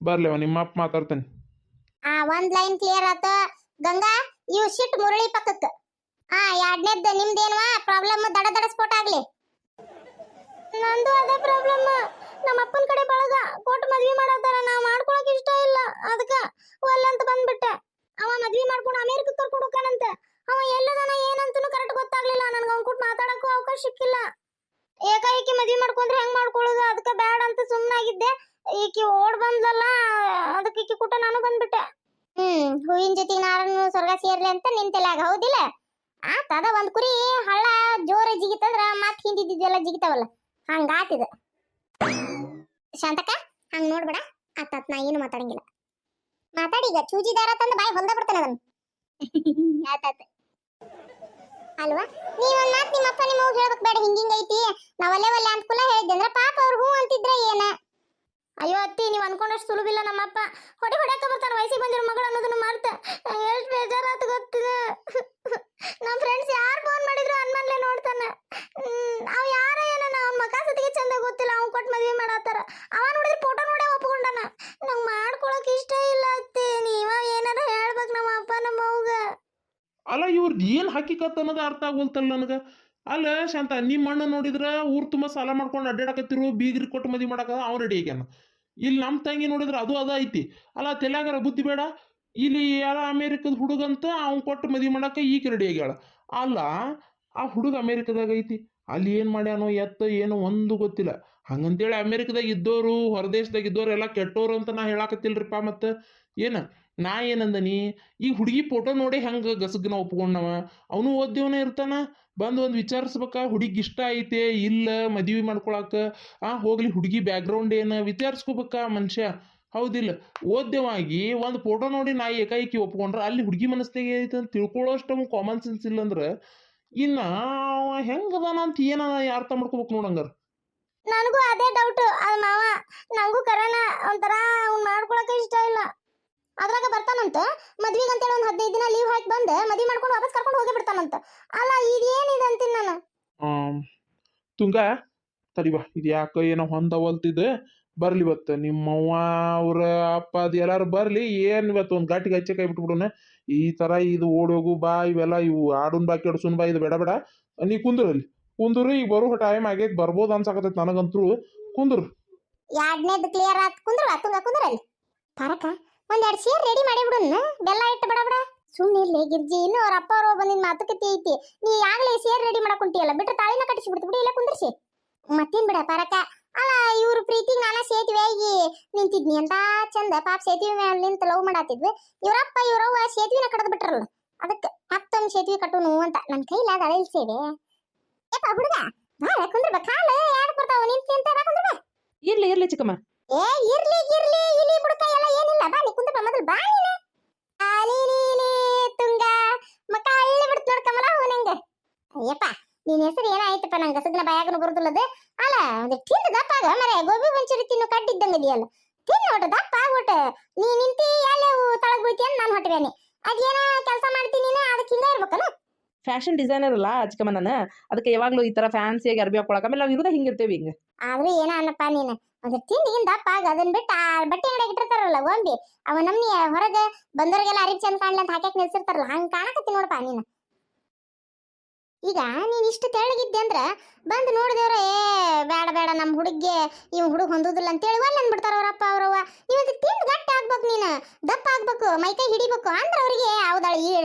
ಬರ್ಲೇವ ನಿಮ್ಮ ಅಪ್ಪ ಮಾತಾಡ್ತಾನೆ. ಒಂದ್ ಲೈನ್ ಕ್ಲಿಯರ್ ಆತ. ಗಂಗಾ ಇವ್ ಶಿಟ್ ಮುರಳಿ ಪಕ್ಕಕ್ಕೆ. ಎರಡನೇದ್ ನಿಮ್ದೇನ್ವಾ ಪ್ರಾಬ್ಲಮ್? ದಡ ದಡ ಸ್ಫೋಟ ಆಗ್ಲಿ. ನಂದು ಅದೇ ಪ್ರಾಬ್ಲಮ್. ನಮ್ಮ ಅಪ್ಪನ ಕಡೆ ಬಳಗ ಕೊಟ್ಟು ಮದ್ವಿ ಮಾಡತ್ತಾರ. ನಾ ಮಾಡ್ಕೊಳಕ್ ಇಷ್ಟ ಇಲ್ಲ, ಅದಕ್ಕ ಒಲ್ಲಂತ ಬಂದ್ಬಿಟ್ಟೆ. ಅವ ಮದ್ವಿ ಮಾಡ್ಕೊಂಡು ಅಮೆರಿಕಕ್ಕೆ ಕರ್ಕೊಂಡು ಹೋಗ್ತಾನಂತೆ. ಅವ ಎಲ್ಲದಾನ ಏನಂತನೂ ಕರೆಕ್ಟ್ ಗೊತ್ತಾಗ್ಲಿಲ್ಲ ನನಗೆ. ಅವ್ನ ಕೂಟ್ ಮಾತಾಡಕ್ಕೂ ಅವಕಾಶ ಸಿಕ್ಕಿಲ್ಲ. ಏಕಾಏಕಿ ಮದ್ವಿ ಮಾಡ್ಕೊಂಡ್ರೆ ಹೆಂಗ್ ಮಾಡ್ಕೊಳ್ಳೋದು, ಅದಕ್ಕೆ ಬ್ಯಾಡ ಅಂತ ಸುಮ್ಮನಾಗಿದ್ದೆ. ಈಕಿ ಓಡ್ ಬಂದ್ಲಲ್ಲ, ಅದಕ್ಕೆ ಈಕಿ ಕೂಟ ನಾನು ಬಂದ್ಬಿಟ್ಟೆ. ಹೂವಿನ ಜೊತೆಗೆ ನಾರನ್ನು ಸ್ವರ್ಗ ಸೇರ್ಲಿ ಅಂತ ನಿಂತೆಲಾಗ, ಹೌದಿಲ್ಲ? ಆತದ ಒಂದ್ ಕುರಿ ಹಳ್ಳ ಜೋರ ಜಿಗಿತಂದ್ರ ಮತ್ ಹಿಂದಿದ್ದೆಲ್ಲ ಜಿಗಿತಾವಲ್ಲ, ಹಂಗಾತಿದ. ಶಾಂತಕ್ಕ ಹಂಗ ನೋಡ್ಬೇಡ. ಆತಾತ್, ನಾ ಏನು ಮಾತಾಡಂಗಿಲ್ಲ. ಮಾತಾಡಿ ಈಗ. ಚೂಜಿದಾರ ತಂದ ಬಾಯಿ ಹೊಲ್ದ ಬಿಡ್ತಾನೆ ಅದನ್ನ. ಆತಾತ ಅಲ್ವಾ? ನೀವೊಂದ್ ಮಾತ್ ನಿಮ್ಮ ಅಪ್ಪ ನಿಮ್ಮ ಅವ್ಗ ಹೇಳ್ಬೇಕು ಬೇಡ, ಹಿಂಗಿಂಗೈತಿ ನಾವಲ್ಲೇ ಒಲ್ಲೆ ಅಂತ ಕುಲ ಹೇಳಿದ್ದೆ ಅಂದ್ರ ಪಾಪ ಅವ್ರು ಹೂ ಅಂತಿದ್ರ ಏನ? ಅಯ್ಯೋ ಅತ್ತಿ, ನೀವ್ ಅನ್ಕೊಂಡಷ್ಟು ಸುಲಭಿಲ್ಲ. ನಮ್ಮಪ್ಪ ಹೊಡ್ಯಾಕ ಬರ್ತಾನ. ವಯಸ್ಸಿಗೆ ಬಂದಿರೋ ಮಗಳು ಅನ್ನೋದನ್ನ ಮಾರ್ತ ಎಷ್ಟು ಬೇಜಾರಾತ ಗೊತ್ತಿದೆ. ನಮ್ಮ ಫ್ರೆಂಡ್ಸ್ ಯಾರು ಫೋನ್ ಮಾಡಿದ್ರು ಅನ್ಮನ್ಲೆ ನೋಡ್ತಾನ. ಅವ್ ಯಾರ ಏನ ಅವ್ನ ಮಕ ಸತಿಗೆ ಚಂದ ಗೊತ್ತಿಲ್ಲ. ಅವ್ನು ಕೊಟ್ಟು ಮದ್ವೆ ಮಾಡತ್ತಾರ. ಅವ ನೋಡಿದ್ರೆ ಫೋಟೋ ನೋಡೇ ಒಪ್ಕೊಂಡಾನ. ನಂಗೆ ಮಾಡ್ಕೊಳಕ್ ಇಷ್ಟ ಇಲ್ಲ ಅತ್ತಿ. ನೀವ ಏನಾರ ಹೇಳ್ಬೇಕು ನಮ್ಮ ಅಪ್ಪ ನಮ್ಮ ಅವ್ಗ. ಅಲ್ಲ ಇವ್ರದ್ದು ಏನು ಹಕ್ಕಿಕತ್ ಅನ್ನೋದು ಅರ್ಥ ಆಗೋಲ್ತಲ್ಲ ನನಗೆ. ಅಲ್ಲ ಶಾಂತ, ನಿಮ್ಮ ಅಣ್ಣ ನೋಡಿದ್ರೆ ಊರು ತುಂಬ ಸಾಲ ಮಾಡ್ಕೊಂಡು ಅಡ್ಡಾಡಕತ್ತಿರು, ಬೀಗ್ರಿ ಕೊಟ್ಟು ಮದುವೆ ಮಾಡಕ ಅವ್ನು ರೆಡಿ ಆಗ್ಯಾನ. ಇಲ್ಲಿ ನಮ್ಮ ತಂಗಿ ನೋಡಿದ್ರೆ ಅದು ಅದ ಐತಿ. ಅಲ್ಲ ತೆಲ್ಯಾಗಾರ ಬುದ್ಧಿ ಬೇಡ? ಇಲ್ಲಿ ಯಾರ ಅಮೇರಿಕದ ಹುಡುಗಂತ ಅವ್ನು ಕೊಟ್ಟು ಮದುವೆ ಮಾಡಕ್ಕೆ ಈಗ ರೆಡಿ ಆಗ್ಯಾಳ. ಅಲ್ಲ ಆ ಹುಡುಗ ಅಮೇರಿಕದಾಗ ಐತಿ, ಅಲ್ಲಿ ಏನು ಮಾಡ್ಯಾನೋ ಏನು ಒಂದು ಗೊತ್ತಿಲ್ಲ. ಹಂಗಂತೇಳಿ ಅಮೇರಿಕದಾಗ ಇದ್ದೋರು ಹೊರದೇಶದಾಗ ಇದ್ದೋರು ಎಲ್ಲ ಕೆಟ್ಟೋರು ಅಂತ ನಾ ಹೇಳಾಕತ್ತಿಲ್ರಿಪ್ಪ. ಮತ್ತು ಏನು ನಾ ಏನಂದನಿ? ಈಗ ಹುಡುಗಿ ಫೋಟೋ ನೋಡಿ ಹೆಂಗೆ ಗಸಗ್ನ ಒಪ್ಕೊಂಡವ? ಅವನು ಓದ್ದೇವನೇ ಇರ್ತಾನ. ಬಂದು ಒಂದು ವಿಚಾರಿಸ್ಬೇಕ, ಹುಡುಗಿ ಇಷ್ಟ ಐತೆ ಇಲ್ಲ ಮದುವೆ ಮಾಡ್ಕೊಳಕ. ಹೋಗ್ಲಿ ಹುಡುಗಿ ಬ್ಯಾಕ್ಗ್ರೌಂಡ್ ಏನು ವಿಚಾರಿಸ್ಕೋಬೇಕ ಮನುಷ್ಯ, ಹೌದಿಲ್ಲ? ಓದ್ದೇವಾಗಿ ಒಂದು ಫೋಟೋ ನೋಡಿ ನಾ ಏಕಾಏಕಿ ಒಪ್ಕೊಂಡ್ರೆ ಅಲ್ಲಿ ಹುಡುಗಿ ಮನಸ್ಸಿಗೆ ಐತೆ ಅಂತ ತಿಳ್ಕೊಳ್ಳೋಷ್ಟು ಕಾಮನ್ ಸೆನ್ಸ್ ಇಲ್ಲಂದ್ರೆ ಇನ್ನು ಹೆಂಗದಾನ ಅಂತ ಏನ ಅರ್ಥ ಮಾಡ್ಕೋಬೇಕು ನೋಡಂಗಾರ. ನನಗೂ ಅದೇ ಡೌಟ್. ಅದು ಮಾವ ನಂಗೂ ಕರೋಣ ಒಂಥರ ಅವ್ನು ಮಾಡ್ಕೊಳಕ್ಕೆ ಇಷ್ಟ ಇಲ್ಲ. ಅದ್ರಾಗ ಬರ್ತಾನಂತ ಮದ್ವಿಗೆ ಅಂತೇಳಿ ಒಂದು 15 ದಿನ ಲೀವ್ ಹಾಕಿ ಬಂದು ಮದ್ವೆ ಮಾಡ್ಕೊಂಡು ವಾಪಸ್ ಕರ್ಕೊಂಡು ಹೋಗಿ ಬಿಡ್ತಾನಂತ. ಅಲ್ಲ ಇದೇನಿದೆ ಅಂತೀನಿ ನಾನು. ತುಂಗ ತಡಿವಾ, ಇದು ಯಾಕೆ ಏನೋ ಹೊಂದವಲ್ತಿದೆ. ಬರ್ಲಿ ಇವತ್ತು ನಿಮ್ಮವ್ವ ಅವ್ರ ಅಪ್ಪ ಅದು ಎಲ್ಲಾರು ಬರ್ಲಿ. ಏನು ಇವತ್ತು ಒಂದು ಗಾಟಿಗೆ ಹಚ್ಚೆ ಕೈ ಬಿಟ್ಬಿಡೋಣ. ಈ ಥರ ಇದು ಓಡೋಗು ಬಾ ಇವೆಲ್ಲ ಇವು ಆಡುನ್ ಬಾ ಕೆಡ್ಸುನ್ ಬಾ ಇದು ಬೇಡ ಬೇಡ. ನೀ ಕುಂದ್ರಲ್ಲಿ ಕುಂದ್ರು. ಈಗ ಬರೋ ಟೈಮ್ ಆಗೈತೆ, ಬರ್ಬೋದು ಅನ್ಸಕತ್ತೈತೆ ನನಗಂತೂ. ಕುಂದ್ರು. ಎರಡನೇದು ಕ್ಲಿಯರ್ ಆತ್. ಕುಂದ್ರ ತುಂಗ ಕುಂದ್ರಲ್ಲಿ. ಪರಕ ಒಂದೆರಡು ಸೇರ್ ರೆಡಿ ಮಾಡಿ ಬಿಡೋಣ. ಬೆಲ್ಲ ಇಟ್ಟು ಬಡ ಬಡ. ಸುಮ್ಮನೆ ಇರ್ಲಿ ಗಿರ್ಜಿ, ಇನ್ನೂ ಅವ್ರ ಅಪ್ಪ ಅವ್ರು ಬಂದಿನ ಮಾತುಕತೆ ಐತಿ. ನೀ ಆಗ್ಲೇ ಸೇರ್ ರೆಡಿ ಮಾಡಕೊಂಟಿಯಲ್ಲ, ಬಿಟ್ರೆ ತಾಳಿನ ಕಟ್ಟಿಸಿ ಬಿಡ್ತು ಬಿಡಿ. ಇಲ್ಲ ಕುಂದ್ರಿಸಿ. ಮತ್ತೇನ್ ಬಿಡ ಪರಕ. ಅಲ್ಲ ಇವ್ರ ಪ್ರೀತಿಗೆ ನಾನ ಸೇತುವೆಯಾಗಿ ನಿಂತಿದ್ನಿ ಅಂತ ಚಂದ. ಪಾಪ ಸೇತುವೆ ಮೇಲೆ ನಿಂತ ಲವ್ ಮಾಡಾತಿದ್ವಿ. ಇವ್ರಪ್ಪ ಇವ್ರವ್ವ ಸೇತುವೆನ ಕಡದ್ ಬಿಟ್ರಲ್ಲ. ಅದಕ್ಕೆ ಮತ್ತೊಂದು ಸೇತುವೆ ಕಟ್ಟುನು ಅಂತ ನನ್ನ ಕೈಲಾದ ಅಳಿಲ್ ಸೇವೆ. ಏಪ ಹುಡುಗ ಬಾಳ ಕುಂದ್ರ ಕಾಲ ಯಾಕೆ ಬರ್ತಾವ ನಿಂತಿ ಅಂತ ಬಾ ಕುಂದ್ರ. ಇರ್ಲಿ ಇರ್ಲಿ ಚಿಕ್ಕಮ್ಮ. ಇರ್ಲಿ ಇಲಿ ಬುಡಕ ಎಲ್ಲ ಏನಿಲ್ಲ. ಬಾ ನೀ ಕುಂದ್ರ ಮೊದಲು. ಬಾ ನೀನೆ ನೀ ತುಂಗ ಮಕ್ಕ ಅಳ್ಳಿ ಬಿಡ್ತು ನೋಡ್ಕಮಲ ಹೂ ನಂಗೆ. ಅಯ್ಯಪ್ಪ ನಿನ್ನ ಹೆಸರು ಏನಾಯ್ತಪ್ಪ? ನಂಗೆ ಗಸಗನ ಬಾಯಾಗನು ಬರುದಿಲ್ಲದು. ಅಲ್ಲ ಒಂದು ತಿಂದು ದಪ್ಪ ಆಗ ಮರೆ. ಗೋಬಿ ಮಂಚೂರಿ ತಿನ್ನು ಕಡ್ಡಿದ್ದಂಗೆ ಇದೆಯಲ್ಲ. ತಿನ್ನು ಒಟ್ಟು ದಪ್ಪ ಆಗ್ಬಿಟ್ಟು ನೀ ನಿಂತಿ ಎಲ್ಲ ತಳಗ್ ಬೀಳ್ತಿ ಅಂತ ನಾನು ಹೊಟ್ಟಬೇನಿ. ಅದೇನ ಕೆಲಸ ಮಾಡ್ತೀನಿ ಅದಕ್ಕೆ ಹಿಂಗ ಇರ್ಬೇಕಲ್ಲ. ಫ್ಯಾಷನ್ ಡಿಸೈನರ್ ಅಲ್ಲ ಚಿಕ್ಕಮ್ಮ ನಾನು. ಅದಕ್ಕೆ ಯಾವಾಗ್ಲೂ ಈ ತರ ಫ್ಯಾನ್ಸಿಯಾಗಿ ಅರ್ಬಿ ಹಾಕೊಳಕ. ಆಮೇಲೆ ನಾವು ಇರೋದ ಹಿಂಗಿರ್ತೇವೆ ಹಿಂಗೆ. ಆದ್ರೂ ಏನ ಅನ್ನಪ್ಪ ನೀನು ಒಂದು ತಿಂದಿಗಿನ ದಪ್ಪ ಆಗ. ಅದನ್ನ ಬಿಟ್ಟು ಬಟ್ಟೆ ಅಂಗಡಿಯಾಗ ಇಟ್ಟಿರ್ತಾರಲ್ಲ ಗೊಂಬಿ, ಅವ ನಮ್ನಿ ಹೊರಗೆ ಬಂದವ್ರಿಗೆಲ್ಲ ಅರಿವಿ ಚಂದ ಕಾಣ್ಲಿ ಅಂತ ಹಾಕ್ಯಾಕ್ ನಿಲ್ಸಿರ್ತಾರಲ್ಲ, ಹಂಗೆ ಕಾಣಕತ್ತಿ ನೋಡಪ್ಪ ನೀನು. ಈಗ ನೀನ್ ಇಷ್ಟು ತೆಳ್ಳಗಿದ್ದೆ ಅಂದ್ರ ಬಂದು ನೋಡಿದೇವ್ರ ಬೇಡ ಬೇಡ ನಮ್ಮ ಹುಡುಗ್ಗೆ ಇವ್ ಹುಡುಗ ಹೊಂದುದಿಲ್ಲ ಅಂತೇಳಿ ಒಲ್ಲೆ ಅಂದ್ಬಿಡ್ತಾರ ಅವ್ರಪ್ಪ ಅವ್ರವ್ವ. ಇವತ್ತು ತಿಂದು ಗಟ್ಟಿ ಆಗ್ಬೇಕು, ನೀನು ದಪ್ಪ ಆಗ್ಬೇಕು, ಮೈಕೈ ಹಿಡಿಬೇಕು ಅಂದ್ರೆ ಅವ್ರಿಗೆ ಹೌದಾಳ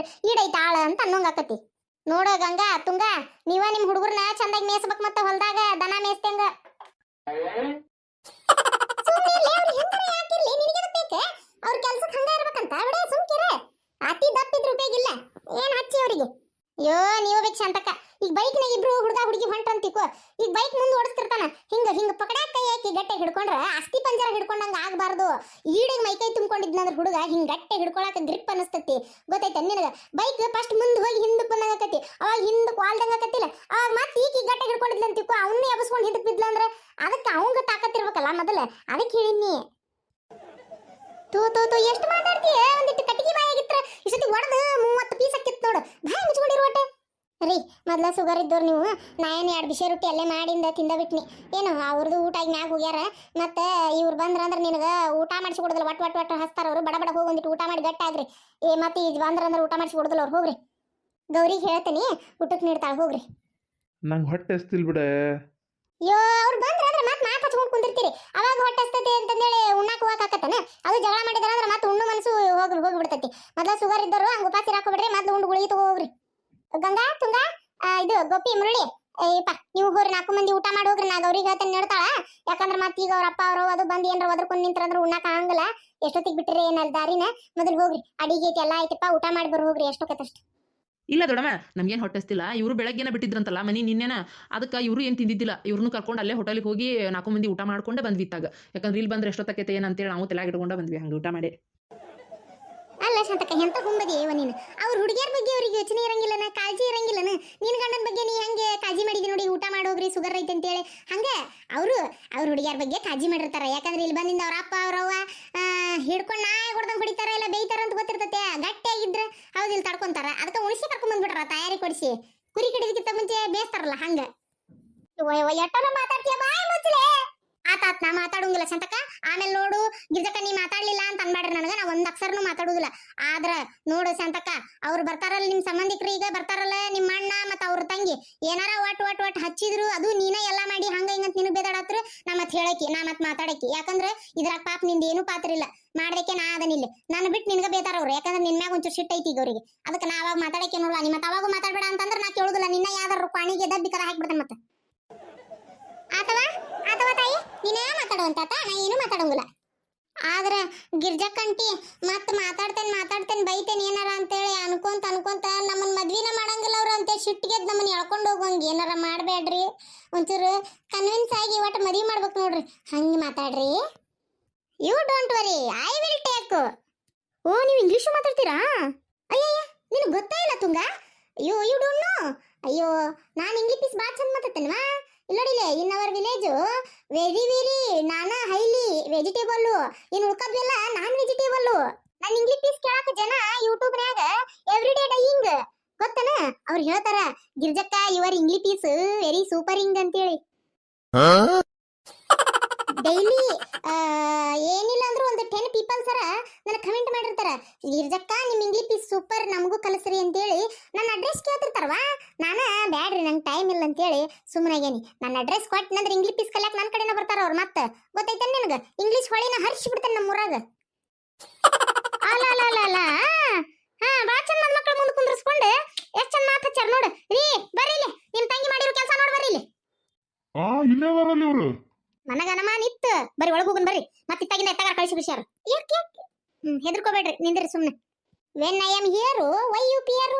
ಈಡೈತ ಆಳ ಅಂತ ಅನ್ನೋಂಗಾಕತಿ. ನೋಡ ಗಂಗಾ ತುಂಗ, ನೀವ ನಿಮ್ ಹುಡುಗರ್ನ ಚಂದಾಗಿ ಮೇಯಿಸ್ಬೇಕು. ಮತ್ತೆ ಹೊಲ್ದಾಗ ದನ ಮೇಯಿಸ್ತಂಗ. ಅವ್ರ ಕೆಲ್ಸಕ್ಕೆ ಹಂಗ ಇರ್ಬೇಕಂತ ಬಿಡ. ಸುಮ್ಕಿರ. ಅತಿ ದಪ್ಪಿದ್ರ ಉಪಯೋಗಿಲ್ಲ. ಏನ್ ಹಚ್ಚಿ ಅವ್ರಿಗೆ. ಅಯ್ಯೋ ನೀವು ಬೇಕು ಶಾಂತಕ್ಕ. ಈಗ ಬೈಕ್ನಾಗ ಇಬ್ರು ಹುಡುಗ ಹುಡುಗಿ ಹೊಂಟಂತಿಕೋ. ಈಗ ಬೈಕ್ ಮುಂದೆ ಓಡಿಸ್ತಿರ್ತಾನ. ಹಿಂಗ ಪಕಡಾಕ ಕೈ ಹಾಕಿ ಗಟ್ಟೆ ಹಿಡ್ಕೊಂಡ್ರ ಅಸ್ಥಿ ಪಂಜರ ಹಿಡ್ಕೊಂಡಂಗ ಆಗ್ಬಾರ್ದು. ಈಡಿಗೆ ಮೈಕೈ ತುಂಬಿಕೊಂಡಿದ್ನಂದ್ರ ಹುಡುಗ ಹಿಂಗ ಗಟ್ಟೆ ಹಿಡ್ಕೊಳಕ ಗ್ರಿಪ್ ಅನಿಸ್ತತಿ. ಗೊತ್ತೈತೆ ನಿನಗ? ಬೈಕ್ ಫಸ್ಟ್ ಮುಂದೆ ಹೋಗಿ ಹಿಂದಕ್ಕೆ ಬಂದಂಗ ಆಕತಿ. ಅವಾಗ ಹಿಂದಕ್ಕೆ ವಾಲ್ದಂಗ ಆಕತಿಲ್ಲ. ಅವಾಗ ಮತ್ತೆ ಈಗ ಗಟ್ಟೆ ಹಿಡ್ಕೊಂಡಿದ್ಲಂತಿಕೋ. ಅವನ್ನೇ ಎಬ್ಸ್ಕೊಂಡು ಹಿಂದಕ್ಕೆ ಬಿದ್ಲಂದ್ರ ಅದಕ್ಕೆ ಅವಂಗ ತಾಕತ್ತಿರ್ಬೇಕಲ್ಲ ಮೊದಲ. ಅದಕ್ಕೆ ಹೇಳಿನಿ. ತೂ ಎಷ್ಟು ಮಾತಾಡ್ತೀಯ? ಒಂದಿಟ್ಟು ಕಟ್ಟಿಗೆ ಬಾಯಾಗಿತ್ರ ಇಷ್ಟೊತ್ತಿಗೆ ಒಡೆದು 30 ಪೀಸ್ ಹಾಕಿತ್ತು ನೋಡು. ಬಾಯಿ ಮುಚ್ಕೊಂಡಿರು ಒಟ್ಟೆ. ರೀ ಮೊದ್ಲ ಶುಗರ್ ಇದ್ದವ್ರು ನೀವು, ನಾ ಏನು 2 ಬಿಸಿ ರೊಟ್ಟಿ ಅಲ್ಲೇ ಮಾಡಿಂದ ತಿಂದ ಬಿಟ್ನಿ. ಏನು ಅವ್ರದ್ದು ಊಟ ಆಗಿ ಮ್ಯಾಗ ಹೋಗ್ಯಾರ. ಮತ್ತೆ ಇವ್ರು ಬಂದ್ರಂದ್ರೆ ನಿನಗೆ ಊಟ ಮಾಡಿಸಿ ಕೊಡೋದಿಲ್ಲ. ಒಟ್ಟು ಹಸ್ತಾರ ಅವರು. ಬಡ ಬಡ ಹೋಗಿ ಒಂದಿಟ್ಟು ಊಟ ಮಾಡಿ ಗಟ್ಟಾಗ್ರಿ. ಮತ್ತೆ ಈಗ ಬಂದ್ರಂದ್ರೆ ಊಟ ಮಾಡಿಸಿ ಕೊಡೋದಿಲ್ಲ ಅವ್ರು. ಹೋಗ್ರಿ, ಗೌರಿಗೆ ಹೇಳ್ತೀನಿ ಊಟಕ್ಕೆ ನೀಡ್ತಾಳೆ. ಹೋಗ್ರಿ. ನಂಗೆ ಹೊಟ್ಟೆ ಹಸ್ತಿಲ್ ಬಿಡ. ಅಯ್ಯೋ ಅವ್ರು ಬಂದ್ರಂದ್ರೆ ಮತ್ತೆ ಮಾತು ಹಚ್ಕೊಂಡು ಕುಂದಿರ್ತೀರಿ. ಅವಾಗ ಹೊಟ್ಟೆ ಹಸ್ತೈತಿ ಅಂತಂದೇಳಿ ಉಣ್ಣಾಕ ಹೋಗಕ್ಕಾಕತ್ತನ? ಅದು ಜಗಳ ಮಾಡಿದ್ರಂದ್ರೆ ಮತ್ತೆ ಉಣ್ಣು ಮನಸ್ಸು ಹೋಗ್ಬಿಡ್ತೈತಿ. ಮೊದ್ಲ ಶುಗರ್ ಇದ್ದವರು ಹಂಗೆ ಉಪಾಸಿ ಹಾಕೋಬಿಡ್ರಿ. ಮೊದ್ಲು ಉಂಡು ಗುಳಿಗೆ ತಗೋ ಹೋಗ್ರಿ. ಗಂಗಾ, ತುಂಗಾ, ಇದು ಗೋಪಿ, ಮುರಳಿ, ಏಪ್ಪ ನೀವು ಹೋಗ್ರಿ. 4 ಮಂದಿ ಊಟ ಮಾಡಿ ಹೋಗ್ರಿ. ನಾ ಗೌರಿಗೆ ಹೇಳ್ತೇನೆ ನೀಡ್ತಾಳ. ಯಾಕಂದ್ರೆ ಮತ್ತೆ ಈಗ ಅವ್ರ ಅಪ್ಪ ಅವರು ಅದು ಬಂದು ಏನಾರ ಒದರ್ಕೊಂಡು ನಿಂತ್ರಂದ್ರೆ ಉಣ್ಣಾಕ ಆಗಂಗಿಲ್ಲ. ಎಷ್ಟೊತ್ತಿಗೆ ಬಿಟ್ಟಿರಿ ಏನಲ್ಲ ದಾರಿನ. ಮೊದಲು ಹೋಗ್ರಿ, ಅಡಿಗೆ ಐತಿ ಎಲ್ಲ ಐತಿಪ್ಪ, ಊಟ ಮಾಡಿ ಬರ್ ಹೋಗ್ರಿ. ಎಷ್ಟೊತ್ತಷ್ಟು. ಇಲ್ಲ ದೊಡಮ್ಮ, ನಮ್ಗೇನು ಹೊಟ್ಟೆಸ್ತಿಲ್ಲ. ಇವರು ಬೆಳಗ್ಗೆನ ಬಿಟ್ಟಿದ್ರಂತಲ್ಲ ಮನಿ ನಿನ್ನೆನ, ಅದಕ್ಕೆ ಇವರು ಏನು ತಿಂದಿದ್ದಿಲ್ಲ. ಇವ್ರನ್ನೂ ಕರ್ಕೊಂಡು ಅಲ್ಲೇ ಹೋಟೆಲ್ಗೆ ಹೋಗಿ 4 ಮಂದಿ ಊಟ ಮಾಡ್ಕೊಂಡೆ ಬಂದ್ವಿ ಇತ್ತಾಗ. ಯಾಕಂದ್ರೆ ಇಲ್ಲಿ ಬಂದ್ರೆ ಎಷ್ಟೊತ್ತಕೈತೆ ಏನಂತೇಳಿ ನಾವು ತಲೆಯಾಗ ಇಟ್ಕೊಂಡು ಬಂದ್ವಿ ಹಂಗೆ ಊಟ ಮಾಡಿ. ಅಲ್ಲ ಶಾಂತಕ್ಕ, ಎಂತ ಹುಂಬದಿ ಏವ ನೀನು. ಅವ್ರ ಹುಡುಗಿಯರ ಬಗ್ಗೆ ಅವ್ರಿಗೆ ಯೋಚನೆ ಇರಂಗಿಲ್ಲನ, ಕಾಳಜಿ ಇರಂಗಿಲ್ಲನ. ನಿನ್ ಗಂಡನ ಬಗ್ಗೆ ನೀ ಹೆಂಗೆ ಕಾಳಜಿ ಮಾಡಿದಿ ನೋಡಿ, ಊಟ ಮಾಡೋಗ್ರಿ ಶುಗರ್ ಐತೆ ಅಂತೇಳಿ. ಹಂಗೆ ಅವರು ಅವ್ರ ಹುಡುಗಿಯರ ಬಗ್ಗೆ ಕಾಳಜಿ ಮಾಡಿರ್ತಾರ. ಯಾಕಂದ್ರೆ ಇಲ್ಲಿ ಬಂದಿಂದ ಅವ್ರ ಅಪ್ಪ ಅವ್ರವ್ವ ಹಿಡ್ಕೊಂಡು ನಾಯಿ ಹೊಡ್ದಂಗೆ ಹೊಡಿತಾರ, ಇಲ್ಲ ಬೇಯ್ತಾರ ಅಂತ ಗೊತ್ತಿರ್ತೈತೆ. ಗಟ್ಟಿಯಾಗಿದ್ರೆ ಹೌದು ಇಲ್ಲಿ ತಡ್ಕೊಂತಾರ. ಅದಕ್ಕೆ ಉಣಿಸಿ ಕರ್ಕೊಂಡ್ ಬಂದ್ಬಿಟ್ರ ತಯಾರಿ ಕೊಡಿಸಿ. ಕುರಿ ಕಡಿದಕ್ಕಿಂತ ಮುಂಚೆ ಬೇಯಿಸ್ತಾರಲ್ಲ ಹಂಗ. ಎಟ್ಟನ ಮಾತಾಡ್ತೀಯ, ಬಾಯಿ ಮುಚ್ಚಲೆ. ಆತಾತ್, ನಾ ಮಾತಾಡಂಗಿಲ್ಲ ಶಾಂತಕ್ಕ. ಆಮೇಲೆ ನೋಡು ಗಿರ್ಜಕ್ಕ, ನೀ ಮಾತಾಡ್ಲಿಲ್ಲ ಅಂತ ಅನ್ಬೇಡ್ರಿ ನನಗ. ನಾ ಒಂದ್ ಅಕ್ಷರನು ಮಾತಾಡುದಿಲ್ಲ. ಆದ್ರ ನೋಡು ಶಾಂತಕ್ಕ, ಅವ್ರು ಬರ್ತಾರಲ್ಲ ನಿಮ್ ಸಂಬಂಧಿಕರು, ಈಗ ಬರ್ತಾರಲ್ಲ ನಿಮ್ಮ ಅಣ್ಣ ಮತ್ತ ಅವ್ರ ತಂಗಿ, ಏನಾರ ಒಟ್ ಹಚ್ಚಿದ್ರು ಅದು ನೀನ ಎಲ್ಲ ಮಾಡಿ ಹಂಗ ಹಿಂಗಂತ ನಿನಗ್ ಬೇದಾಡತ್ರ. ನಾ ಮತ್ ಹೇಳಕಿ, ನಾ ಮತ್ ಮಾತಾಡಕಿ. ಯಾಕಂದ್ರೆ ಇದ್ರಾಗ ಪಾಪ ನಿಂದ ಏನು ಪಾತ್ರ ಇಲ್ಲ. ಮಾಡ್ದಕ್ಕೆ ನಾ ಅದನಿಲ್ಲ. ನಾನು ಬಿಟ್ಟು ನಿನ್ಗ ಬೇತಾರ ಅವ್ರು. ಯಾಕಂದ್ರೆ ನಿನ್ ಮ್ಯಾಗ ಒಂಚೂರು ಸಿಟ್ಟು ಐತಿ ಈಗ ಅವ್ರಿಗೆ. ಅದಕ್ಕೆ ನಾ ಅವಾಗ ಮಾತಾಡಕ್ಕೆ ನೋಡ್ಲ. ನಿಮ್ಮ ಅವಾಗ ಮಾತಾಡ್ಬೇಡ ಅಂತಂದ್ರೆ ನಾ ಕೇಳುದಿಲ್ಲ. ನಿನ್ನ ಯಾವ್ದಾರು ಪಾಣಿಗೆ ದಬ್ಬಿ ಕರ ಹಾಕ್ಬಿಡ್ತೇನೆ ಮತ್ತೆ. ಅಥವಾ ತಾಯಿ ನೀನೇ ಮಾತಾಡುವಂತಾತ, ನಾ ಏನು ಮಾತಾಡಂಗಿಲ್ಲ. ಆದ್ರೆ ಗಿರ್ಜಕ್ಕಂಟಿ ಮತ್ ಮಾತಾಡ್ತೇನೆ ಬೈತೇನೆ ಏನಾರ ಅಂತೇಳಿ ಅನ್ಕೊಂತ ನಮ್ಮನ್ ಮದ್ವಿನ ಮಾಡಂಗಿಲ್ಲ ಅವ್ರು ಅಂತೇಳಿ ಸಿಟ್ಟಿಗೆ ನಮ್ಮನ್ನ ಎಳ್ಕೊಂಡು ಹೋಗೋಂಗ ಏನಾರ ಮಾಡ್ಬೇಡ್ರಿ. ಒಂಚೂರು ಕನ್ವಿನ್ಸ್ ಆಗಿ ಒಟ್ಟು ಮದ್ವಿ ಮಾಡ್ಬೇಕು ನೋಡ್ರಿ. ಹಂಗೆ ಮಾತಾಡ್ರಿ. You don't worry, I will take. ಓ, ನೀವು ಇಂಗ್ಲೀಷು ಮಾತಾಡ್ತೀರಾ? ಅಯ್ಯಯ್ಯ, ನಿನಗೆ ಗೊತ್ತಾ ಇಲ್ಲ ತುಂಗ? You don't know? ಅಯ್ಯೋ, ನಾನು ಇಂಗ್ಲೀಷ್ ಭಾಳ ಚಂದ ಮಾತಾಡ್ತೇನವಾ. ಇಲ್ಲೋಡಿಲೆ, ಇನ್ ಅವರ್ ವಿಲೇಜ್ ವೆರಿ ನಾನಾ ಹೈಲಿ ವೆಜಿಟೇಬಲ್. ಇನ್ ಉಳ್ಕದ್ವೆಲ್ಲ ನಾನ್ ವೆಜಿಟೇಬಲ್. ನಾನು ಇಂಗ್ಲಿಷ್ ಪೀಸ್ ಕೇಳಾಕ ಜನ ಯೂಟ್ಯೂಬ್ನ್ಯಾಗ ಎವ್ರಿ ಡೇ ಡೈಯಿಂಗ್ ಗೊತ್ತನ. ಅವ್ರು ಹೇಳ್ತಾರ, ಗಿರ್ಜಕ್ಕ ಯುವರ್ ಇಂಗ್ಲಿಷ್ ಪೀಸ್ ವೆರಿ ಸೂಪರಿಂಗ್ ಅಂತೇಳಿ. ಡೈಲಿ ಏನಿಲ್ಲ ಅಂದ್ರೂ ಒಂದು 10 ಪೀಪಲ್ಸ್ ನನಗೆ ಕಮೆಂಟ್ ಮಾಡಿರ್ತಾರ, ಗಿರ್ಜಕ್ಕ ನಿಮ್ ಇಂಗ್ಲಿಷ್ ಪೀಸ್ ಸೂಪರ್, ನಮಗೂ ಕಲಿಸ್ರಿ ಅಂತೇಳಿ. ನನ್ನ ಅಡ್ರೆಸ್ ಕೇಳ್ತಿರ್ತಾರವಾ. ನಾನ ಬ್ಯಾಡ್ರಿ, ನಂಗೆ ಟೈಮ್ ಇಲ್ಲ ಅಂತೇಳಿ ಸುಮ್ಮನಾಗೇನಿ. ನನ್ನ ಅಡ್ರೆಸ್ ಕೊಟ್ಟನಂದ್ರೆ ಇಂಗ್ಲಿಷ್ ಪೀಸ್ ಕಲಿಯಾಕ ನನ್ನ ಕಡೆನ ಬರ್ತಾರ ಅವ್ರು. ಮತ್ತೆ ಗೊತ್ತೈತೇನೆ ನಿನಗೆ, ಇಂಗ್ಲಿಷ್ ಹೊಳಿನ ಹರಿಸಿ ಬಿಡ್ತೇನೆ ನಮ್ಮೂರಾಗ. ಅಲ್ಲ ಭಾಳ ಚಂದ ನನ್ನ ಮಕ್ಕಳು ಮುಂದೆ ಕುಂದ್ರಿಸ್ಕೊಂಡು ಎಷ್ಟು ಚಂದ ಮಾತು ಹಚ್ಚಾರ ನೋಡು. ರೀ ಬರ್ರಿ ಇಲ್ಲಿ, ನಿಮ್ ತಂಗಿ ಮಾಡಿರೋ ಕೆಲಸ ನೋಡಿ ಬರ್ರಿ ಇಲ್ಲಿ. ಇಲ್ಲೇ ಬರಲ್ಲ ಇವ್ರು. ನನಗ ಅನುಮಾನ ಇತ್ತು. ಬರೀ ಒಳಗೆ ಹೋಗೋಣ ಬರ್ರಿ. ಮತ್ತೆ ಇತ್ತಾಗಿಂದ ಎತ್ತಾಗಾರ ಕಳಿಸಿ ಬಿಡ್ಸ್ಯಾರ. ಯಾಕೆ ಹೆದರ್ಕೋಬೇಡ್ರಿ, ನಿಂದ್ರಿ ಸುಮ್ಮನೆ. When I am here why you fear?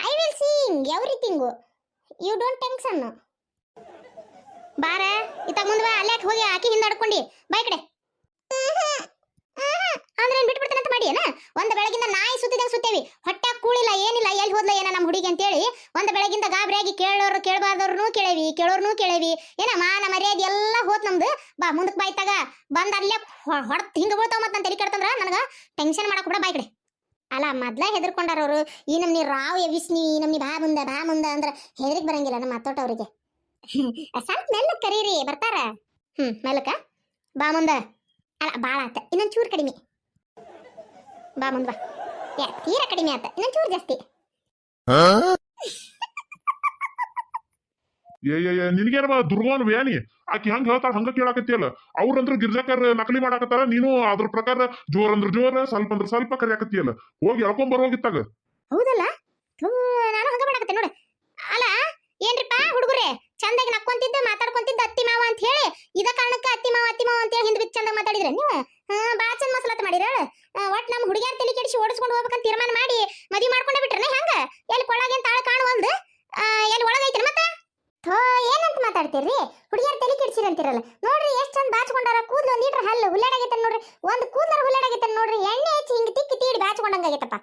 I will seeing everything. You don't tension. ಬಾರ ಇತ್ತಾಗ ಮುಂದೆ ಬಾ. ಅಲ್ಲೇ ಹೋಗಿ ಆಕಿ ಹಿಂದೆ ಆಡ್ಕೊಂಡಿ ಬಾ ಈ ಕಡೆ. ಅಂದ್ರೆ ಬಿಟ್ಬಿಡ್ತಾನೆ ಅಂತ ಮಾಡಿ ಏನ? ಒಂದ್ ಬೆಳಗಿಂದ ನಾಯಿ ಸುತ್ತಿದಂಗ ಸುತ್ತೇವಿ. ಹೊಟ್ಟೆ ಕೂಳಿಲ್ಲ ಏನಿಲ್ಲ, ಎಲ್ಲಿ ಹೋದ್ಲ ಏನ ನಮ್ಮ ಹುಡುಗಿ ಅಂತೇಳಿ ಒಂದ್ ಬೆಳಗಿಂದ ಗಾಬರಿಯಾಗಿ ಕೇಳೋರು ಕೇಳಬಾರ್ದವ್ರನ್ನೂ ಕೇಳೇವಿ, ಕೇಳೋರ್ನೂ ಕೇಳೇವಿ. ಏನ ಮಾನ ಮರ್ಯಾದೆ ಎಲ್ಲ ಹೋತ್ ನಮ್ದು. ಬಾ ಮುಂದಕ್ಕೆ ಬಾ. ಇತ್ತಾಗ ಬಂದ ಅಲ್ಲೇ ಹೊಡೆದ್ ಹಿಂಗ ಬೀಳ್ತಾವ. ಮತ್ತೆ ನಾನು ತಲೆ ಕೆಡ್ತಂದ್ರ ನನಗ ಟೆನ್ಷನ್ ಮಾಡಕ್ ಕೂಡ ಬಾ ಈ ಕಡೆ. ಅಲ್ಲ ಮೊದ್ಲ ಹೆದರ್ಕೊಂಡಾರ ಅವರು. ಈ ನಮ್ನಿ ರಾವ್ ಎವಿಸ್ನಿ, ಈ ನಮ್ನಿ ಬಾ ಮುಂದ ಅಂದ್ರ ಹೆದರಿಕ್ ಬರಂಗಿಲ್ಲ ನಮ್ಮ ಮಾತೋಟವ್ರಿಗೆ. ಸ್ವಲ್ಪ ಮೆಲ್ಲಕ್ ಕರೀರಿ, ಬರ್ತಾರ. ಮೆಲ್ಲಕ ಬಾ ಮುಂದ. ಅಲ್ಲ ಬಾಳ ಆತ, ಇನ್ನೊಂದ್ ಚೂರು ಕಡಿಮೆ. ಬಾ ಮುಂದ್ ಬಾ. ತೀರ ಕಡಿಮೆ ಆತ, ಇನ್ನೊಂದ್ ಚೂರು ಜಾಸ್ತಿ. ನಿನಗೇನ ದುರ್ಗೋನ್ ವ್ಯಾನಿ ಆಕಿ ಹಂಗ ಹೇಳ್ತಾಳ, ಹಂಗ ಕೇಳಾಕತ್ತಿಯಲ್ಲ. ಅವ್ರಂದ್ರ ಗಿರ್ಜಾಕರ್ ನಕಲಿ ಮಾಡಾಕತ್ತಾರ, ನೀನು ಅದ್ರ ಪ್ರಕಾರ ಜೋರ್ ಅಂದ್ರ ಜೋರ, ಸ್ವಲ್ಪ ಅಂದ್ರ ಸ್ವಲ್ಪ ಕರಿಯಾಕತ್ತಿಯಲ್ಲ. ಹೋಗಿ ಎಳ್ಕೊಂಡ್ ಬರೋಗಿತ್ತಾಗ. ಹೌದಲ್ಲ, ನಾನು ಹಂಗ ಮಾಡಾಕತ್ತೆ ನೋಡು. ಅಲ್ಲ ಏನ್ರಿಪ್ಪ ಹುಡುಗರೇ, ಚಂದಾಗಿ ನಕ್ಕೊಂತಿದ್ದ ಮಾತಾಡ್ಕೊಂತಿದ್ದ ಅತ್ತಿ ಮಾವ ಅಂತ ಹೇಳಿ ಇದ ಕಾರಣಕ್ಕೆ ಅತ್ತಿ ಮಾವ ಅಂತ ಹೇಳಿ ಹಿಂದ್ ಬಿಚ್ಚ ಚಂದಾಗ ಮಾತಾಡಿದ್ರೆ ನೀವು. ಬಾಳ ಚಂದ ಮಸಲತ್ ಮಾಡಿರ. ಒಟ್ ನಮ್ಮ ಹುಡುಗಿಯರ್ ತಲೆ ಕೆಡಿಸಿ ಓಡಿಸ್ಕೊಂಡು ಹೋಗ್ಬೇಕಂತ ತೀರ್ಮಾನ ಮಾಡಿ ಮದ್ವಿ ಮಾಡ್ಕೊಂಡ ಬಿಟ್ರನೆ ಹೆಂಗ? ಎಲ್ಲಿ ಕೊಳಗೇನ್ ತಾಳ ಕಾಣುವಲ್ದು, ಎಲ್ಲಿ ಒಳಗೈತಿನ ಮತ್ತೆ? ಏನಂತ ಮಾತಾಡ್ತೀರಿ? ಹುಡುಗಿಯರ್ ತಲೆ ಕೆಡಿಸಿರಂತಿರಲ್ಲ ನೋಡ್ರಿ. ಎಷ್ಟ್ ಚಂದ ಬಾಚ್ಕೊಂಡಾರ. ಕೂದ್ಲು ಒಂದ್ ಲೀಟರ್ ಹಲ್ಲು ಹುಲ್ಲಾಡಾಗೈತೆ ನೋಡ್ರಿ. ಒಂದು ಕೂದಲ ಹುಲ್ಲಾಡಾಗೈತೆ ನೋಡ್ರಿ. ಎಣ್ಣೆ ಹಚ್ಚಿ ಹಿಂಗ್ ತಿಕ್ಕಿ ತೀಡಿ ಬಾಚ್ಕೊಂಡಂಗಾಗೈತಪ್ಪ.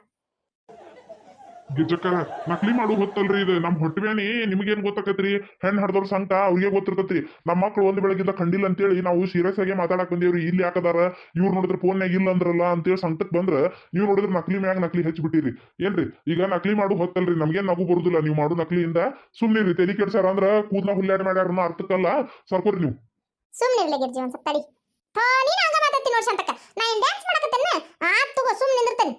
ಗಿಜ್ಜಕ್ಕರ ನಕಲಿ ಮಾಡು ಹೊತ್ತಲ್ರಿ ಇದು ನಮ್ ಹೊಟ್ಟೆಬ್ಯಾನಿ ನಿಮ್ಗೇನ್ ಗೊತ್ತಾಕತ್ರಿ ಹೆಣ್ ಹಡ್ದವ್ರ ಸಂಕಟ ಅವ್ರಿಗೆ ಗೊತ್ತಿರ್ತೈತ್ರಿ ನಮ್ಮ ಮಕ್ಳು ಒಂದ್ ಬೆಳಗಿಂದ ಕಂಡಿಲ್ಲ ಅಂತೇಳಿ ನಾವು ಸೀರಿಯಸ್ ಆಗಿ ಮಾತಾಡಕ್ ಬಂದೇವ್ರಿ ಇಲ್ಲಿ ಯಾಕದಾರ ಇವ್ರು ನೋಡಿದ್ರೆ ಫೋನ್ಯಾಗ ಇಲ್ಲ ಅಂದ್ರಲ್ಲ ಅಂತೇಳಿ ಸಂಕಟಕ್ ಬಂದ್ರ ನೀವು ನೋಡಿದ್ರೆ ನಕಲಿ ಮ್ಯಾಗ ನಕಲಿ ಹಚ್ಚಿಬಿಟ್ಟಿರಿ ಏನ್ರಿ ಈಗ ನಕಲಿ ಮಾಡು ಹೊತ್ತಲ್ರಿ ನಮ್ಗೇನ್ ನಗು ಬರುದಿಲ್ಲ ನೀವು ಮಾಡು ನಕಲಿಯಿಂದ ಸುಮ್ನಿರಿ ತಲಿ ಕೆಡ್ಸಾರ ಅಂದ್ರ ಕೂದ್ಲ ಹುಲ್ಲಾಡ್ ಮಾಡ್ಯಾರ ಅರ್ಥಕ್ಕಲ್ಲ ಸರ್ಕೋರಿ ನೀವು ಸುಮ್ನಿರ್ಲಿ ಗಿರ್ಜಿ ಒಂದ್ ಸ್ವಲ್ಪ ತಡಿ ನೀನ್ ಹಂಗ ಮಾತಾಡ್ತೀನಿ ನೋಡಿ ಶಾಂತಕ್ಕ ನಾ ಏನ್ ಡ್ಯಾನ್ಸ್ ಮಾಡಕತ್ತೇನ ತಗೋ ಸುಮ್ ನಿಂದಿರ್ತೇನೆ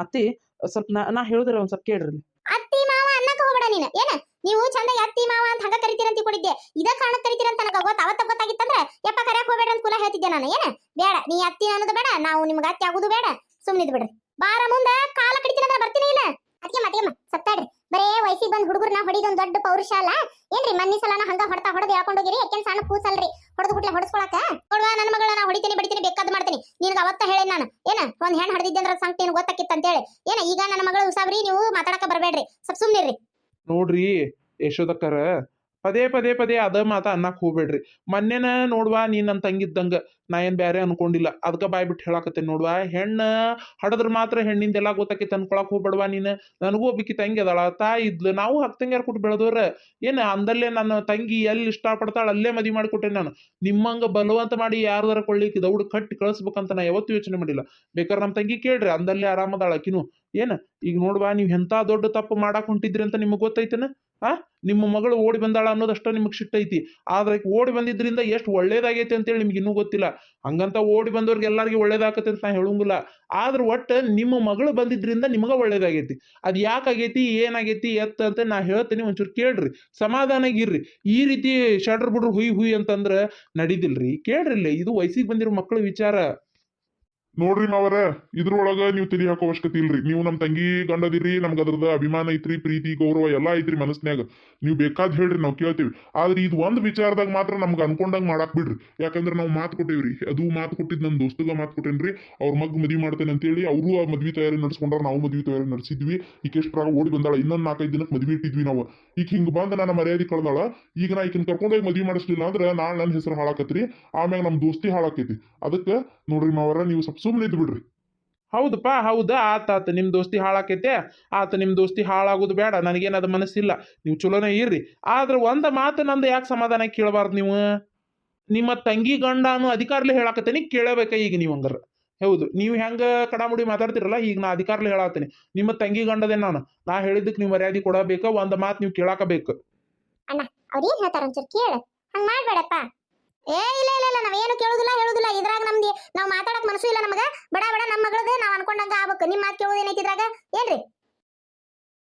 ಅತ್ತಿ ಸ್ವಲ್ಪ ನಾ ಹೇಳುದ್ರ ಒಂದ್ ಸ್ವಲ್ಪ ಕೇಳ್ರಿ ಅತ್ತಿ ಮಾವ ಅನ್ನಕ ಹೋಗ್ಬೇಡ ನೀನು ಏನ ನೀವು ಚಂದಾಗಿ ಅತ್ತಿ ಮಾವ ಅಂತ ಹಂಗ ಕರಿತೀರ ಅಂತ ತಿಳ್ಕೊಂಡಿದ್ದೆ ಇದ ಕಾರಣಕ್ಕೆ ಕರಿತೀರ ಅಂತ ನನಗ ಅವತ್ತ ಗೊತ್ತಾಗಿತ್ತಂದ್ರ ಯಪ್ಪ ಕರ್ಯಾಕ್ ಹೋಗ್ಬೇಡ ಅಂತ ಕುಲ ಹೇಳ್ತಿದ್ದೆ ನಾನು ಏನ ಬೇಡ ನೀ ಅತ್ತಿ ಅನ್ನೋದು ಬೇಡ ನಾವು ನಿಮ್ಗೆ ಅತ್ತಿ ಆಗುದು ಬೇಡ ಸುಮ್ನಿದ್ ಬಿಡ್ರಿ ಬಾರ ಮುಂದ ಕಾಲ ಕಡಿತೀರ ಅಂದ್ರೆ ಬರ್ತೀನಿ ಇಲ್ಲ ಅತ್ತೆಮ್ಮ ಸತ್ತಾಡ್ರಿ ಬರೇ ವಯಸ್ಸಿಗೆ ಬಂದ್ ಹುಡುಗರ್ನ ಹೊಡಿದೊಂದ್ ದೊಡ್ಡ ಪೌರುಷ ಅಲ್ಲ ಏನ್ರಿ ಮನ್ನಿ ಸಲನ ಹಂಗ ಹೊಡೆದು ಹೇಳ್ಕೊಂಡು ಹೋಗಿರಿ ಯಾಕೆನ್ ಸಣ್ಣ ಕೂಸಲ್ರಿ ಹೊಡೆದು ಬಿಟ್ಲೆ ಹೊಡ್ಸ್ಕೊಳಕ ನೋಡುವ ನನ್ನ ಮಗಳ ನಾ ಹೊಡಿತೀನಿ ಬಡಿತೀನಿ ಬೇಕಾದ್ ಮಾಡ್ತೀನಿ ನಿನ್ಗೆ ಅವತ್ತ ಹೇಳಿ ನಾನು ಏನ ಒಂದ್ ಹೆಣ್ ಹಡ್ದಿದ್ದೆ ಅಂದ್ರೆ ಸಂಕಟ ಏನು ಗೊತ್ತಾಕಿತ್ತು ಅಂತ ಹೇಳಿ ಏನ ಈಗ ನನ್ನ ಮಗಳು ಉಸಾಬ್ರಿ ನೀವು ಮಾತಾಡಕ ಬರ್ಬೇಡ್ರಿ ಸ್ವಲ್ಪ ಸುಮ್ನಿರ್ರಿ ನೋಡ್ರಿ ಯಶೋದಕ್ಕರ ಪದೇ ಪದೇ ಪದೇ ಅದ ಮಾತ ಅನ್ನಕ್ ಹೋಗ್ಬೇಡ್ರಿ ಮೊನ್ನೆನ ನೋಡ್ವಾ ನೀ ನನ್ನ ತಂಗಿದ್ದಂಗ ನಾ ಏನ್ ಬ್ಯಾರೆ ಅನ್ಕೊಂಡಿಲ್ಲ ಅದಕ್ಕ ಬಾಯ್ ಬಿಟ್ಟು ಹೇಳಾಕತ್ತೇನೆ ನೋಡ್ವಾ ಹೆಣ್ಣ ಹಡದ್ರ ಮಾತ್ರ ಹೆಣ್ಣಿಂದೆಲ್ಲ ಗೊತ್ತಾಕೈತೆ ಅನ್ಕೊಳಕ್ ಹೋಗ್ಬೇಡ್ವಾ ನೀನು ನನಗೂ ಒಬ್ಬಕಿ ತಂಗಿ ಅದಾಳ ತಾಯಿ ಇದ್ಲು ನಾವು ಹತ್ತಂಗ್ಯಾರ ಕೊಟ್ಟು ಬೆಳೆದವ್ರ ಏನ ಅಂದಲ್ಲೇ ನನ್ನ ತಂಗಿ ಎಲ್ಲಿ ಇಷ್ಟಪಡ್ತಾಳ ಅಲ್ಲೇ ಮದ್ವಿ ಮಾಡಿಕೊಟ್ಟೆ ನಾನು ನಿಮ್ಮಂಗ ಬಲವಂತ ಮಾಡಿ ಯಾರ್ದಾರ ಕೊಳ್ಳಿಕ್ಕೆ ದೌಡ್ ಕಟ್ಟಿ ಕಳಿಸ್ಬೇಕಂತ ನಾ ಯಾವತ್ತೂ ಯೋಚನೆ ಮಾಡಿಲ್ಲ ಬೇಕಾದ್ರೆ ನಮ್ಮ ತಂಗಿ ಕೇಳ್ರಿ ಅಂದಲ್ಲೇ ಆರಾಮದಾಳ ಆಕಿನು ಏನ ಈಗ ನೋಡ್ವಾ ನೀವ್ ಎಂತ ದೊಡ್ಡ ತಪ್ಪು ಮಾಡಾಕ್ ಹೊಂಟಿದ್ರಿ ಅಂತ ನಿಮಗ್ ಗೊತ್ತೈತೇನ ನಿಮ್ಮ ಮಗಳು ಓಡಿ ಬಂದಾಳ ಅನ್ನೋದಷ್ಟ ನಿಮಗೆ ಸಿಟ್ಟೈತಿ ಆದ್ರೆ ಓಡಿ ಬಂದಿದ್ರಿಂದ ಎಷ್ಟು ಒಳ್ಳೇದಾಗೈತಿ ಅಂತೇಳಿ ನಿಮ್ಗೆ ಇನ್ನೂ ಗೊತ್ತಿಲ್ಲ ಹಂಗಂತ ಓಡಿ ಬಂದವ್ರಿಗೆ ಎಲ್ಲರಿಗೂ ಒಳ್ಳೇದಾಗತ್ತೆ ಅಂತ ನಾ ಹೇಳಂಗಿಲ್ಲ ಆದ್ರೆ ಒಟ್ಟು ನಿಮ್ಮ ಮಗಳು ಬಂದಿದ್ರಿಂದ ನಿಮಗ ಒಳ್ಳೇದಾಗೈತಿ ಅದು ಯಾಕಾಗೈತಿ ಏನಾಗೈತಿ ಅಂತ ನಾ ಹೇಳ್ತೀನಿ ಒಂಚೂರು ಕೇಳ್ರಿ ಸಮಾಧಾನಾಗಿರ್ರಿ ಈ ರೀತಿ ಶಡ್ರ್ ಬಿಡ್ರು ಹುಯ್ ಅಂತಂದ್ರೆ ನಡಿದಿಲ್ರಿ ಕೇಳ್ರಿ ಇದು ವಯಸ್ಸಿಗೆ ಬಂದಿರೋ ಮಕ್ಕಳ ವಿಚಾರ ನೋಡ್ರಿ ಮಾವರ ಇದ್ರೊಳಗ ನೀವು ತಲಿ ಹಾಕೋ ಅವಶ್ಯಕತೆ ಇಲ್ರಿ ನೀವು ನಮ್ ತಂಗಿ ಗಂಡದಿರಿ ನಮ್ಗ ಅದ್ರದ ಅಭಿಮಾನ ಐತ್ರಿ ಪ್ರೀತಿ ಗೌರವ ಎಲ್ಲಾ ಐತ್ರಿ ಮನಸ್ನ್ಯಾಗ ನೀವು ಬೇಕಾದ್ ಹೇಳ್ರಿ ನಾವು ಕೇಳ್ತೀವಿ ಆದ್ರೆ ಇದು ಒಂದ್ ವಿಚಾರದಾಗ ಮಾತ್ರ ನಮ್ಗೆ ಅನ್ಕೊಂಡಂಗ್ ಮಾಡಾಕ್ ಬಿಡ್ರಿ ಯಾಕಂದ್ರೆ ನಾವು ಮಾತು ಕೊಟ್ಟೇವ್ರಿ ಅದು ಮಾತು ಕೊಟ್ಟಿದ್ ನಮ್ ದೋಸ್ತಗ ಮಾತು ಕೊಟ್ಟೇನ್ರಿ ಅವ್ರ ಮಗ್ ಮದ್ವಿ ಮಾಡ್ತೇನೆ ಅಂತೇಳಿ ಅವರು ಆ ಮದ್ವಿ ತಯಾರಿ ನಡ್ಸ್ಕೊಂಡ್ರ ನಾವು ಮದ್ವಿ ತಯಾರಿ ನಡೆಸಿದ್ವಿ ಈಕೆಷ್ಟ್ರಾಗ ಓಡಿ ಬಂದಾಳ ಇನ್ನೊಂದ್ 4-5 ದಿನಕ್ಕೆ ಮದ್ವಿ ಇಟ್ಟಿದ್ವಿ ನಾವು ಈಗ ಹಿಂಗ್ ಬಂದ್ ನನ್ನ ಮರ್ಯಾದೆ ಕಳ್ದಾಳ ಈಗ ನಾ ಈಕಿನ ಕರ್ಕೊಂಡೋಗಿ ಮದ್ವಿ ಮಾಡಿಸ್ಲಿಲ್ಲ ಅಂದ್ರೆ ನಾಳೆ ನನ್ನ ಹೆಸರು ಹಾಳಾಕತ್ರಿ ಆಮ್ಯಾಗ ನಮ್ ದೋಸ್ತಿ ಹಾಳಾಕೈತಿ ಅದಕ್ಕೆ ನೋಡ್ರಿ ಮಾವರ ನೀವು ಸ್ವಲ್ಪ ಸುಮ್ಮನೆ ಇದ್ ಬಿಡ್ರಿ ಹೌದಪ್ಪ ಹೌದಾ ಆತ ನಿಮ್ ದೋಸ್ತಿ ಹಾಳಾಕೈತೆ ಆತ ನಿಮ್ ದೋಸ್ತಿ ಹಾಳಾಗೋದು ಬೇಡ ನನಗೇನದ ಮನಸ್ಸಿಲ್ಲ ನೀವು ಚಲೋನೇ ಇರ್ರಿ ಆದ್ರೆ ಒಂದ ಮಾತು ನಂದು ಯಾಕೆ ಸಮಾಧಾನ ಕೇಳಬಾರ್ದು ನೀವು ನಿಮ್ಮ ತಂಗಿ ಗಂಡ ಅನ್ನೋ ಅಧಿಕಾರಲೇ ಹೇಳಾಕತ್ತೇನಿ ಕೇಳಬೇಕ ಈಗ ನೀವು ಹಂಗಾರ ಹೌದು ನೀವು ಹೆಂಗ ಕಡಾಮುಡಿ ಮಾತಾಡ್ತಿರಲ್ಲ ಈಗ ನಾ ಅಧಿಕಾರಲೇ ಹೇಳಾತೀನಿ ನಿಮ್ಮ ತಂಗಿ ಗಂಡದೇ ನಾ ಹೇಳಿದ್ದಕ್ಕೆ ನೀವು ಮರ್ಯಾದೆ ಕೊಡಬೇಕು ಒಂದ್ ಮಾತು ನೀವು ಕೇಳಾಕಬೇಕು ಅಣ್ಣ ಅವ್ರು ಏನ್ ಹೇಳ್ತಾರ ಒಂಚೂರು ಕೇಳು ಹಂಗ ಮಾಡ್ಬೇಡಪ್ಪ ಇಲ್ಲ ನಾವೇನು ಹೇಳುದಿಲ್ಲ ಇದ್ರಾಗ ನಮ್ದು ನಾವು ಮಾತಾಡಕ್ ಮನಸ್ಸು ಇಲ್ಲ ನಮಗ ಬಡ ನಮ್ಮ ಮಗಳದ ನಾವ್ ಅನ್ಕೊಂಡಂಗ ಆಗ್ಬೇಕು ನಿಮ್ ಮಾತು ಕೇಳೋದೇನೈತಿ ಇದ್ರಾಗ ಏನ್ರಿ